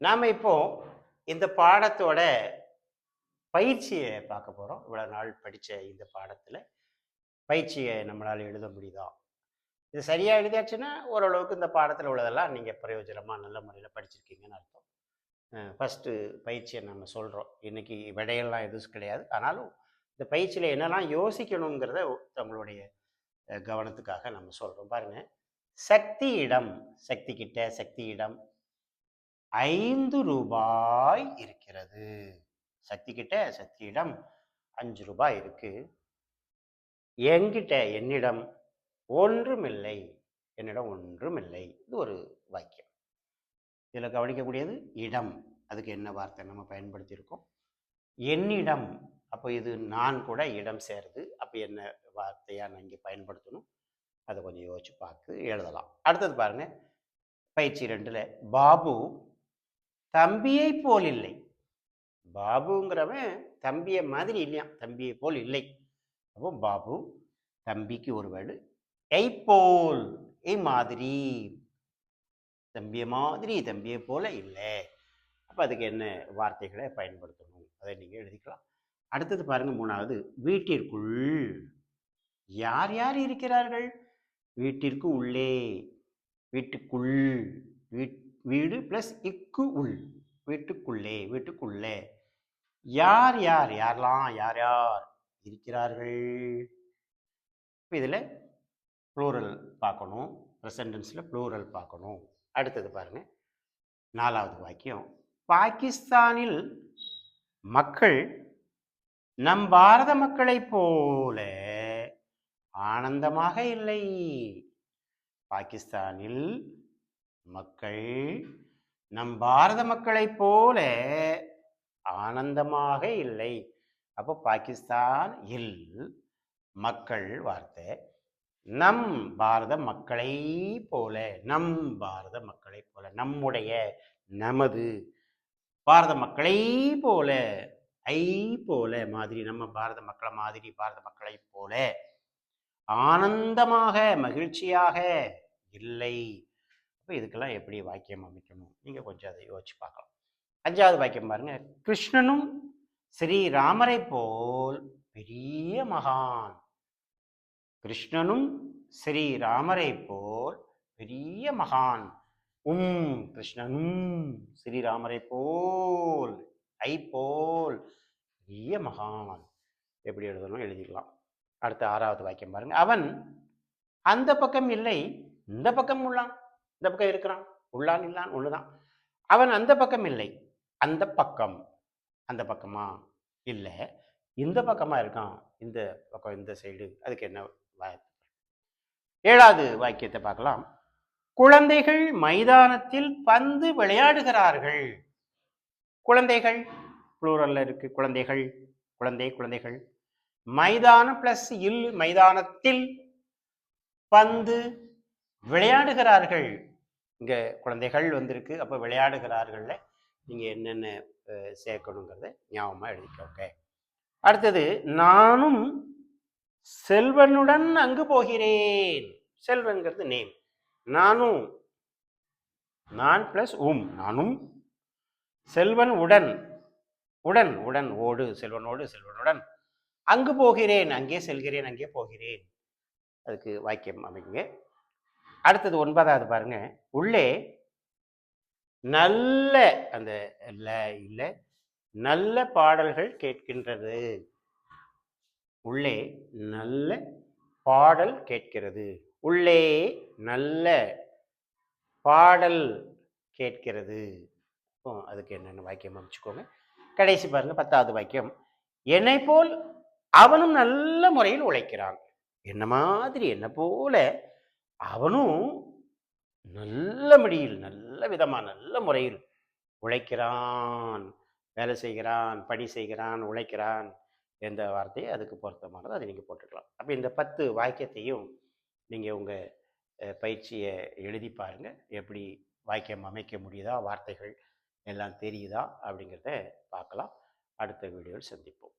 நாம இப்போ இந்த பாடத்தோட பயிற்சியை பார்க்க போறோம். இவ்வளவு நாள் படிச்ச இந்த பாடத்துல பயிற்சியை நம்மளால எழுத முடியுதா? இது சரியா எழுதியாச்சுன்னா, ஓரளவுக்கு இந்த பாடத்துல உள்ளதெல்லாம் நீங்க பிரயோஜனமா நல்ல முறையில படிச்சிருக்கீங்கன்னு அர்த்தம். ஃபர்ஸ்ட்டு பயிற்சியை நம்ம சொல்றோம். இன்னைக்கு விடையெல்லாம் எதுவும் கிடையாது. ஆனாலும் இந்த பயிற்சியில என்னெல்லாம் யோசிக்கணுங்கிறத தங்களுடைய கவனத்துக்காக நம்ம சொல்றோம். பாருங்க. சக்தியிடம் சக்தியிடம் ரூ. 5 இருக்கிறது. சக்தியிடம் ரூ. 5 இருக்கு. என்னிடம் ஒன்றுமில்லை. என்னிடம் ஒன்றுமில்லை. இது ஒரு வாக்கியம். இதில் கவனிக்கக்கூடியது இடம். அதுக்கு என்ன வார்த்தை நம்ம பயன்படுத்தியிருக்கோம்? என்னிடம். அப்போ இது நான் கூட இடம் சேருது. அப்போ என்ன வார்த்தையா நான் இங்கே பயன்படுத்தணும்? அதை கொஞ்சம் யோசிச்சு பார்த்து எழுதலாம். அடுத்தது பாருங்க. பயிற்சி 2ல் பாபு தம்பியை போல் இல்லை. பாபுங்கிறவன் தம்பியை மாதிரி இல்லையா, தம்பியை போல் இல்லை. அப்போ பாபு தம்பிக்கு ஒரு வேர்டு போல், மாதிரி, தம்பியை போல இல்லை. அப்போ அதுக்கு என்ன வார்த்தைகளை பயன்படுத்தணும் அதை நீங்கள் எழுதிக்கலாம். அடுத்தது பாருங்க 3வது வீட்டிற்குள் யார் யார் இருக்கிறார்கள்? வீட்டிற்கு உள்ளே, வீட்டுக்குள், வீடு பிளஸ் இக்கு உள், வீட்டுக்குள்ளே யார் யார் இருக்கிறார்கள்? இதில் ப்ளூரல் பார்க்கணும், ப்ரெசன்டென்ஸில் ப்ளூரல் பார்க்கணும். அடுத்தது பாருங்க 4வது வாக்கியம். பாகிஸ்தானில் மக்கள் நம் பாரத மக்களைப் போல ஆனந்தமாக இல்லை. பாகிஸ்தானில் மக்கள் நம் பாரத மக்களைப் போல ஆனந்தமாக இல்லை. அப்போ பாகிஸ்தான் இல் மக்கள் வார்த்தை, நம் பாரத மக்களை போல, நம் பாரத மக்களை போல, நம்முடைய, நமது பாரத மக்களை போல, போல மாதிரி, நம்ம பாரத மக்களை மாதிரி, பாரத மக்களை போல ஆனந்தமாக மகிழ்ச்சியாக இல்லை. அப்போ இதுக்கெல்லாம் எப்படி வாக்கியம் அமைக்கணும்? நீங்க கொஞ்சம் அதை யோசிச்சு பார்க்கலாம். 5வது வாக்கியம் பாருங்க. கிருஷ்ணனும் ஸ்ரீராமரை போல் பெரிய மகான். கிருஷ்ணனும் ஸ்ரீராமரை போல் பெரிய மகான். கிருஷ்ணனும் ஸ்ரீராமரை போல், போல் பெரிய மகான். எப்படி எழுதணும் எழுதிக்கலாம். அடுத்த 6வது வாக்கியம் பாருங்க. அவன் அந்த பக்கம் இல்லை, இந்த பக்கம் உள்ளான். இந்த பக்கம் இருக்கிறான், உள்ளான் இல்லான் ஒண்ணுதான். அவன் அந்த பக்கம் இல்லை, அந்த பக்கம், அந்த பக்கமா இல்லை, இந்த பக்கமா இருக்கான், இந்த பக்கம், இந்த சைடு. அதுக்கு என்ன? 7வது வாக்கியத்தை பார்க்கலாம். குழந்தைகள் மைதானத்தில் பந்து விளையாடுகிறார்கள். குழந்தைகள் ப்ளூரல்ல இருக்கு. குழந்தைகள். மைதானம் பிளஸ் இல், மைதானத்தில் பந்து விளையாடுகிறார்கள். இங்க குழந்தைகள் வந்திருக்கு. அப்ப விளையாடுகிறார்கள்ல நீங்க என்னென்ன சேர்க்கணுங்கிறத ஞாபகமா எழுதிக்கோங்க. அடுத்தது நானும் செல்வனுடன் அங்கு போகிறேன். செல்வன்கிறது நேம். நானும், நான் பிளஸ் நானும் செல்வன் உடன், ஓடு, செல்வனுடன் அங்கு போகிறேன், அங்கே செல்கிறேன், அங்கே போகிறேன். அதுக்கு வாக்கியம் அமைங்க. அடுத்தது 9வது பாருங்க. உள்ளே நல்ல, அந்த இல்ல, நல்ல பாடல்கள் கேட்கின்றது. உள்ளே நல்ல பாடல் கேட்கிறது. உள்ளே நல்ல பாடல் கேட்கிறது. அதுக்கு என்னென்ன வாக்கியம் அமைச்சுக்கோங்க. கடைசி பாருங்க 10வது வாக்கியம். என்னை போல் அவனும் நல்ல முறையில் உழைக்கிறான். என்ன மாதிரி, என்ன போல அவனும் நல்ல விதமா நல்ல முறையில் உழைக்கிறான், வேலை செய்கிறான், பணி செய்கிறான், உழைக்கிறான். எந்த வார்த்தையை அதுக்கு பொருத்தமானதோ அதை நீங்கள் போட்டுக்கலாம். அப்போ இந்த 10 வாக்கியத்தையும் நீங்கள் உங்கள் பயிற்சியை எழுதி பாருங்க. எப்படி வாக்கியம் அமைக்க முடியுதா, வார்த்தைகள் எல்லாம் தெரியுதா அப்படிங்கிறத பார்க்கலாம். அடுத்த வீடியோவில் சந்திப்போம்.